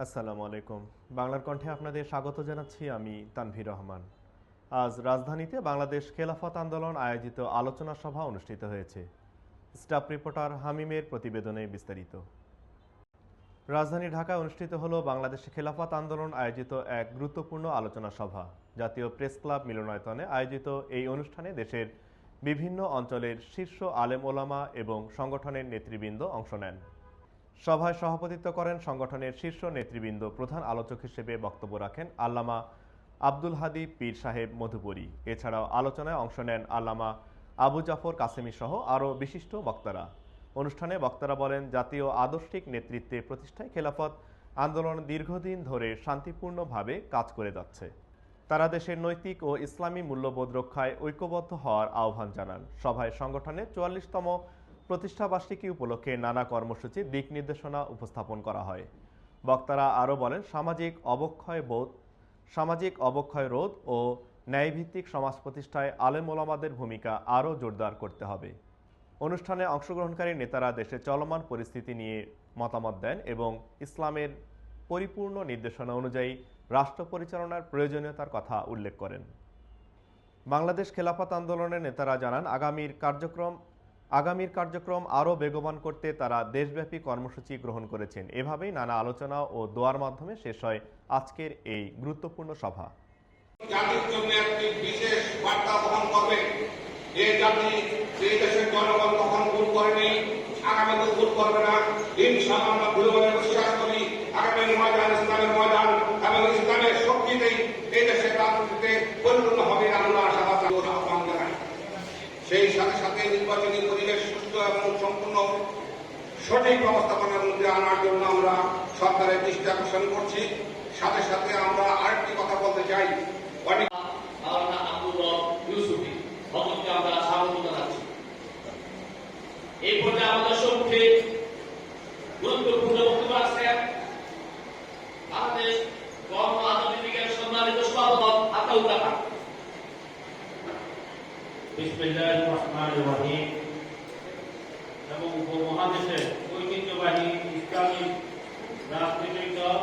আসসালামু আলাইকুম। বাংলার কণ্ঠে আপনাদের স্বাগত জানাচ্ছি আমি তানভীর রহমান। আজ রাজধানীতে বাংলাদেশ খেলাফত আন্দোলন আয়োজিত আলোচনা সভা অনুষ্ঠিত হয়েছে। স্টাফ রিপোর্টার হামিমের প্রতিবেদনে বিস্তারিত। রাজধানী ঢাকায় অনুষ্ঠিত হলো বাংলাদেশ খেলাফত আন্দোলন আয়োজিত এক গুরুত্বপূর্ণ আলোচনা সভা। জাতীয় প্রেস ক্লাব মিলনায়তনে আয়োজিত এই অনুষ্ঠানে দেশের বিভিন্ন অঞ্চলের শীর্ষ আলেম ওলামা এবং সংগঠনের নেতৃবৃন্দ অংশ নেন। সভায় সভাপতিত্ব করেন সংগঠনের শীর্ষ নেতৃবৃন্দ। প্রধান আলোচক হিসেবে বক্তব্য রাখেন আল্লামা আব্দুল হাদী পীর সাহেব মধুপুরী। এছাড়াও আলোচনায় অংশ নেন আল্লামা আবু জাফর কাসেমী সহ আরও বিশিষ্ট বক্তারা। অনুষ্ঠানে বক্তারা বলেন, জাতীয় আদর্শিক নেতৃত্বে প্রতিষ্ঠায় খেলাফত আন্দোলন দীর্ঘদিন ধরে শান্তিপূর্ণভাবে কাজ করে যাচ্ছে। তারা দেশের নৈতিক ও ইসলামী মূল্যবোধ রক্ষায় ঐক্যবদ্ধ হওয়ার আহ্বান জানান। সভায় সংগঠনের ৪৪তম প্রতিষ্ঠাবার্ষিকী উপলক্ষে নানা কর্মসূচির দিক নির্দেশনা উপস্থাপন করা হয়। বক্তারা আরও বলেন, সামাজিক অবক্ষয় রোধ ও ন্যায়ভিত্তিক সমাজ প্রতিষ্ঠায় আলেম ওলামাদের ভূমিকা আরও জোরদার করতে হবে। অনুষ্ঠানে অংশগ্রহণকারী নেতারা দেশের চলমান পরিস্থিতি নিয়ে মতামত দেন এবং ইসলামের পরিপূর্ণ নির্দেশনা অনুযায়ী রাষ্ট্র পরিচালনার প্রয়োজনীয়তার কথা উল্লেখ করেন। বাংলাদেশ খেলাফত আন্দোলনের নেতারা জানান, আগামীর কার্যক্রম আরও বেগবান করতে তারা দেশব্যাপী কর্মসূচি গ্রহণ করেছেন। এভাবেই নানা আলোচনা ও দোয়ার মাধ্যমে শেষ হয় আজকের এই গুরুত্বপূর্ণ সভা। জাতির জন্য একটি বিশেষ বার্তা বহন করবে। এই জাতি এই দেশের জনগণ কখন ভুল করেনি, আগামীতে ভুল করবে না। ইনশাআল্লাহ আমরা দৃঢ়ভাবে বিশ্বাস করি আগামী ময়দান ইসলামের ময়দান এবং ইসলামের শক্তিতেই এই দেশের রাজনীতিতে পরিপূর্ণ হবে। আমরা আশাবাদ আহ্বান জানাই। সেই সাথে সাথে নির্বাচনী পরিবেশ সুস্থ এবং সম্পূর্ণ সঠিক ব্যবস্থাপনার মধ্যে আনার জন্য আমরা সরকারের দৃষ্টি আকর্ষণ করছি। সাথে সাথে আমরা আরেকটি কথা বলতে চাই, অনেক এই পর্যায়ে আমাদের সম্মুখে গুরুত্বপূর্ণ বক্তব্য রাখছেন বাংলাদেশ গণ আধুনিক লীগের সম্মানিত সভাপতি আতাউর রহমান। বিসমিল্লাহির রহমানির রহিম। এবং উপমহাদেশের ঐতিহ্যবাহী ইসলামী রাজনীতিক দল